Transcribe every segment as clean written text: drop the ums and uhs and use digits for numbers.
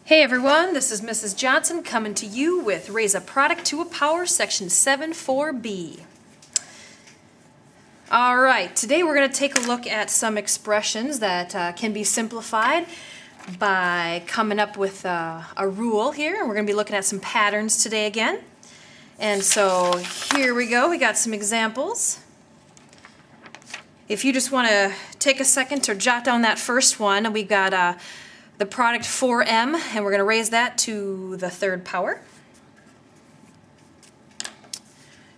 Hey everyone, this is Mrs. Johnson coming to you with Raise a Product to a Power, Section 7.4b. Alright, today we're going to take a look at some expressions that can be simplified by coming up with a rule here. And we're going to be looking at some patterns today again. And so here we go, we got some examples. If you just want to take a second to jot down that first one, we've got the product 4m, and we're going to raise that to the third power.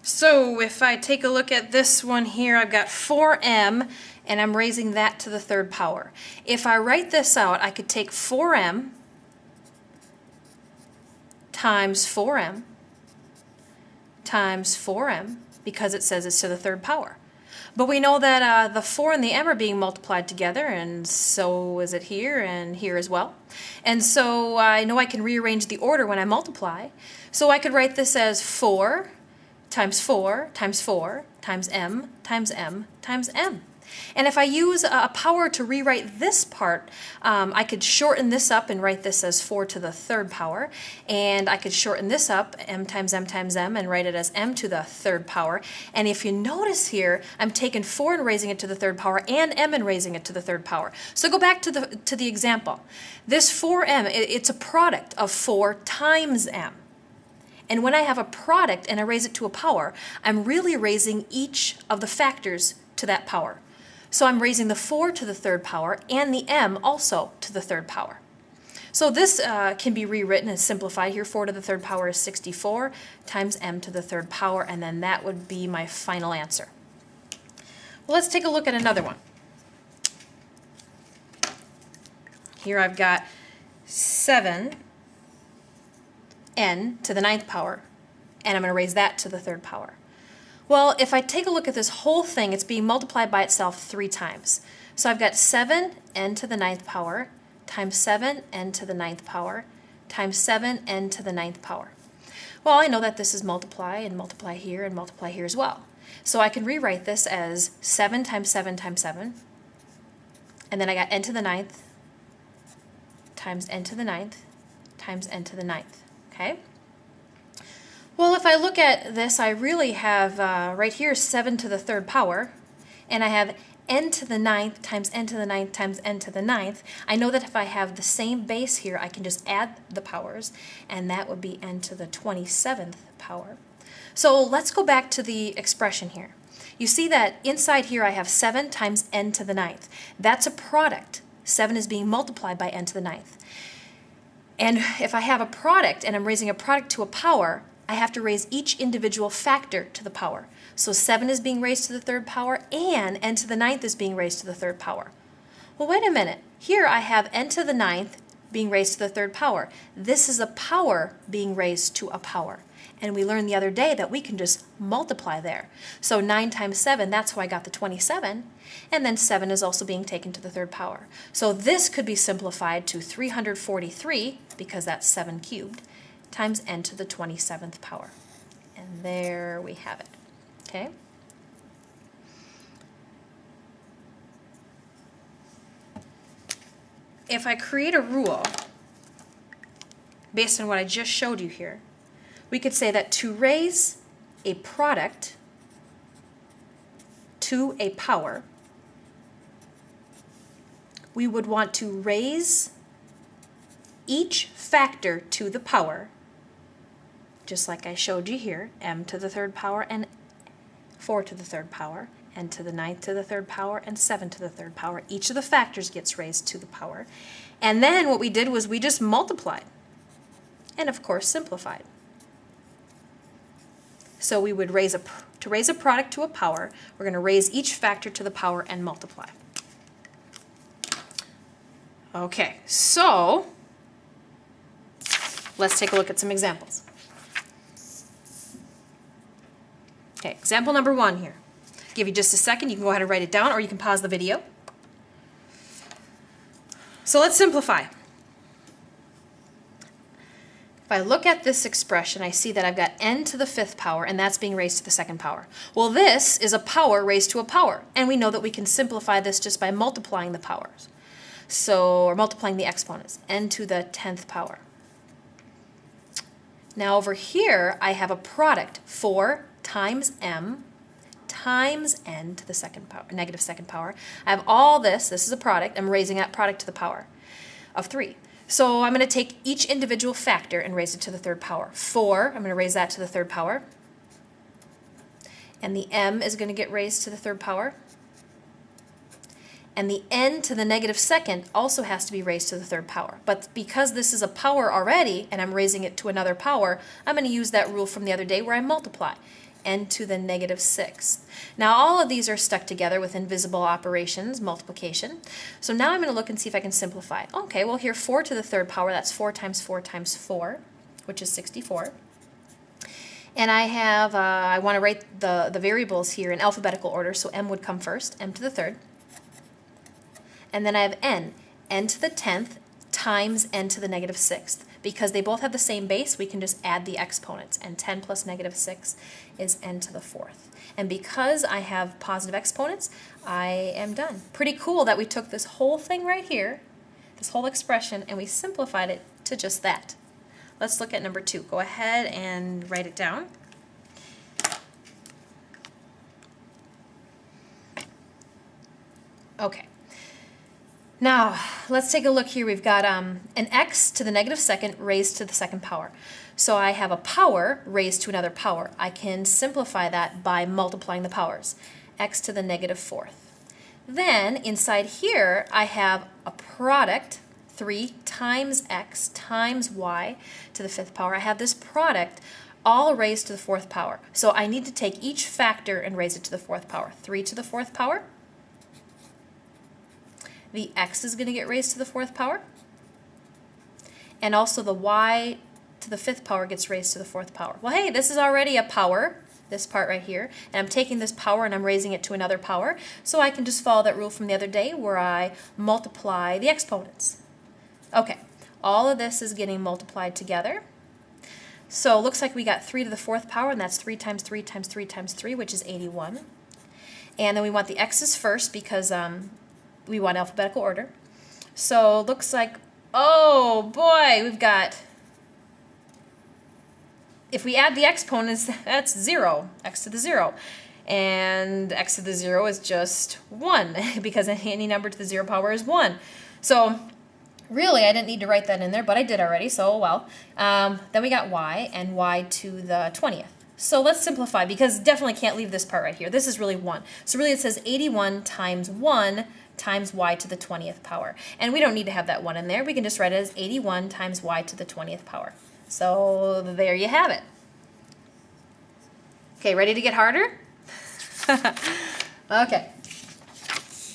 So if I take a look at this one here, I've got 4m, and I'm raising that to the third power. If I write this out, I could take 4m times 4m times 4m, because it says it's to the third power. But we know that the 4 and the m are being multiplied together, and so is it here and here as well. And so I know I can rearrange the order when I multiply. So I could write this as 4 times 4 times 4 times m times m times m. And if I use a power to rewrite this part, I could shorten this up and write this as 4 to the third power. And I could shorten this up, m times m times m, and write it as m to the third power. And if you notice here, I'm taking 4 and raising it to the third power, and m and raising it to the third power. So go back to the example. This 4m, it's a product of 4 times m. And when I have a product and I raise it to a power, I'm really raising each of the factors to that power. So I'm raising the 4 to the third power and the m also to the third power. So this can be rewritten and simplified here. 4 to the third power is 64 times m to the third power, and then that would be my final answer. Well, let's take a look at another one. Here I've got 7n to the ninth power, and I'm going to raise that to the third power. Well, if I take a look at this whole thing, it's being multiplied by itself 3 times. So I've got 7n to the ninth power times 7n to the ninth power times 7n to the ninth power. Well, I know that this is multiply and multiply here and multiply here as well. So I can rewrite this as 7 times 7 times 7. And then I got n to the ninth times n to the ninth times n to the ninth. Okay? Well, if I look at this, I really have right here 7 to the third power, and I have n to the ninth times n to the ninth times n to the ninth. I know that if I have the same base here, I can just add the powers, and that would be n to the 27th power. So let's go back to the expression here. You see that inside here I have 7 times n to the ninth. That's a product. 7 is being multiplied by n to the ninth. And if I have a product and I'm raising a product to a power, I have to raise each individual factor to the power. So 7 is being raised to the third power, and n to the ninth is being raised to the third power. Well, wait a minute. Here I have n to the ninth being raised to the third power. This is a power being raised to a power. And we learned the other day that we can just multiply there. So 9 times 7, that's how I got the 27. And then 7 is also being taken to the third power. So this could be simplified to 343, because that's 7 cubed, times n to the 27th power. And there we have it. Okay? If I create a rule based on what I just showed you here, we could say that to raise a product to a power, we would want to raise each factor to the power, just like I showed you here, m to the third power and 4 to the third power, n to the ninth to the third power, and 7 to the third power. Each of the factors gets raised to the power. And then what we did was we just multiplied and, of course, simplified. So we would to raise a product to a power, we're going to raise each factor to the power and multiply. Okay, so let's take a look at some examples. Okay, example number 1 here. Give you just a second. You can go ahead and write it down, or you can pause the video. So let's simplify. If I look at this expression, I see that I've got n to the 5th power, and that's being raised to the 2nd power. Well, this is a power raised to a power, and we know that we can simplify this just by multiplying the powers. So, or multiplying the exponents, n to the 10th power. Now over here, I have a product, 4 times m times n to the second power, negative second power. I have all this is a product, I'm raising that product to the power of 3. So I'm going to take each individual factor and raise it to the third power. 4, I'm going to raise that to the third power. And the m is going to get raised to the third power. And the n to the negative second also has to be raised to the third power. But because this is a power already, and I'm raising it to another power, I'm going to use that rule from the other day where I multiply. N to the negative 6th. Now all of these are stuck together with invisible operations, multiplication. So now I'm going to look and see if I can simplify. Okay, well here 4 to the third power, that's 4 times 4 times 4, which is 64. And I have, I want to write the variables here in alphabetical order, so m would come first, m to the third. And then I have n to the 10th times n to the negative 6th. Because they both have the same base, we can just add the exponents. And 10 plus negative 6 is n to the 4th. And because I have positive exponents, I am done. Pretty cool that we took this whole thing right here, this whole expression, and we simplified it to just that. Let's look at number 2. Go ahead and write it down. Okay. Now, let's take a look here. We've got an x to the negative second raised to the second power. So I have a power raised to another power. I can simplify that by multiplying the powers. X to the negative 4th. Then, inside here, I have a product, 3 times x times y to the 5th power. I have this product all raised to the 4th power. So I need to take each factor and raise it to the 4th power. 3 to the 4th power. The x is going to get raised to the 4th power. And also the y to the 5th power gets raised to the 4th power. Well, hey, this is already a power, this part right here. And I'm taking this power and I'm raising it to another power. So I can just follow that rule from the other day where I multiply the exponents. Okay, all of this is getting multiplied together. So it looks like we got 3 to the 4th power, and that's 3 times 3 times 3 times 3, which is 81. And then we want the x's first because we want alphabetical order. So it looks like, oh boy, we've got, if we add the exponents, that's 0, x to the 0. And x to the 0 is just 1, because any number to the 0 power is 1. So really, I didn't need to write that in there, but I did already, so oh well. Then we got y, and y to the 20th. So let's simplify, because definitely can't leave this part right here. This is really 1. So really it says 81 times 1 times y to the 20th power. And we don't need to have that 1 in there. We can just write it as 81 times y to the 20th power. So there you have it. Okay, ready to get harder? Okay.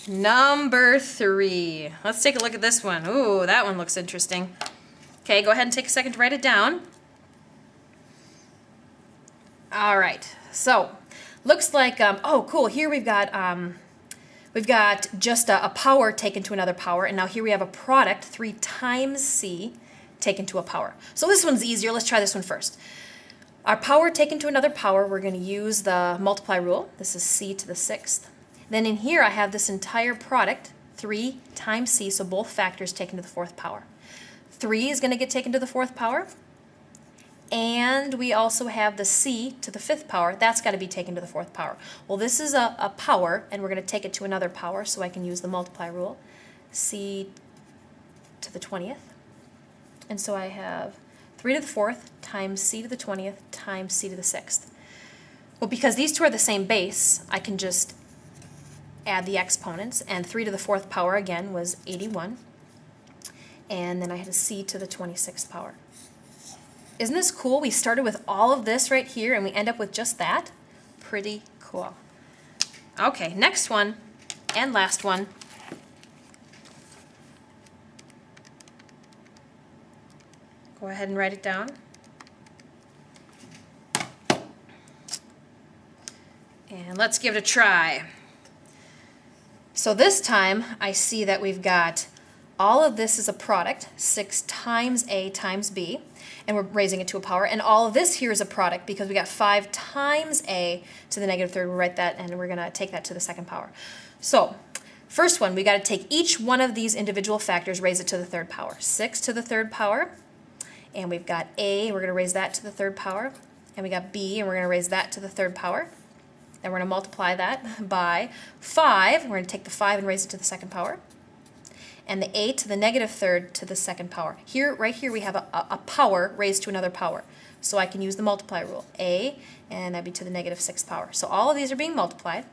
Number 3. Let's take a look at this one. Ooh, that one looks interesting. Okay, go ahead and take a second to write it down. All right, so looks like, oh cool, here we've got just a power taken to another power, and now here we have a product, 3 times c, taken to a power. So this one's easier. Let's try this one first. Our power taken to another power, we're going to use the multiply rule. This is c to the 6th. Then in here I have this entire product, 3 times c, so both factors taken to the 4th power. 3 is going to get taken to the 4th power. And we also have the c to the 5th power. That's got to be taken to the 4th power. Well, this is a power, and we're going to take it to another power, so I can use the multiply rule. C to the 20th. And so I have 3 to the 4th times c to the 20th times c to the 6th. Well, because these two are the same base, I can just add the exponents. And 3 to the 4th power, again, was 81. And then I had a c to the 26th power. Isn't this cool? We started with all of this right here, and we end up with just that. Pretty cool. Okay, next one and last one. Go ahead and write it down. And let's give it a try. So this time, I see that we've got all of this is a product, 6 times a times b, and we're raising it to a power. And all of this here is a product because we got 5 times a to the negative 3rd. We'll write that, and we're going to take that to the 2nd power. So First one, we got to take each one of these individual factors, raise it to the third power. 6 to the third power, and we've got A, we're going to raise that to the third power, and we got B, and we're going to raise that to the third power. Then we're going to multiply that by 5. We're going to take the 5 and raise it to the second power. And the A to the negative third to the second power. Here, right here, we have a power raised to another power. So I can use the multiply rule. A, and that'd be to the negative 6th power. So all of these are being multiplied.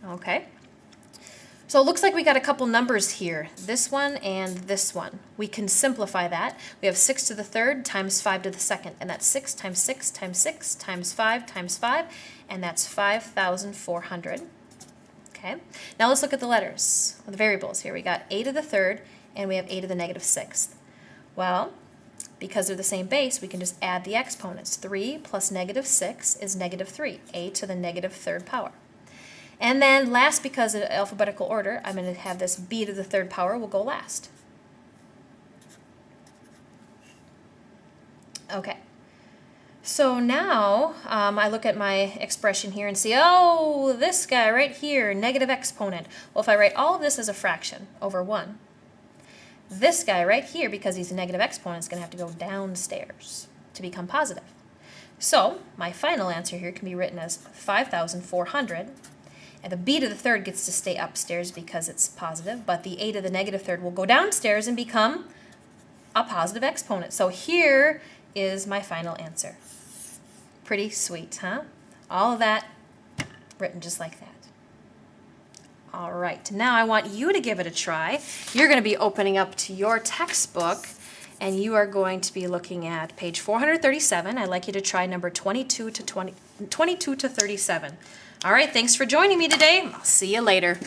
Okay. So it looks like we got a couple numbers here, this one and this one. We can simplify that. We have 6 to the third times 5 to the second, and that's 6 times 6 times 6 times 5 times 5, and that's 5,400. Okay, now let's look at the letters, the variables here. We got a to the third, and we have a to the negative 6th. Well, because they're the same base, we can just add the exponents. 3 plus negative 6 is negative 3, a to the negative third power. And then last, because of alphabetical order, I'm going to have this b to the third power will go last. Okay. So now I look at my expression here and see, oh, this guy right here, negative exponent. Well, if I write all of this as a fraction over 1, this guy right here, because he's a negative exponent, is going to have to go downstairs to become positive. So my final answer here can be written as 5,400. And the b to the third gets to stay upstairs because it's positive, but the a to the negative third will go downstairs and become a positive exponent. So here is my final answer. Pretty sweet, huh? All of that written just like that. All right, now I want you to give it a try. You're going to be opening up to your textbook, and you are going to be looking at page 437. I'd like you to try number 22 to 37. All right, thanks for joining me today. I'll see you later.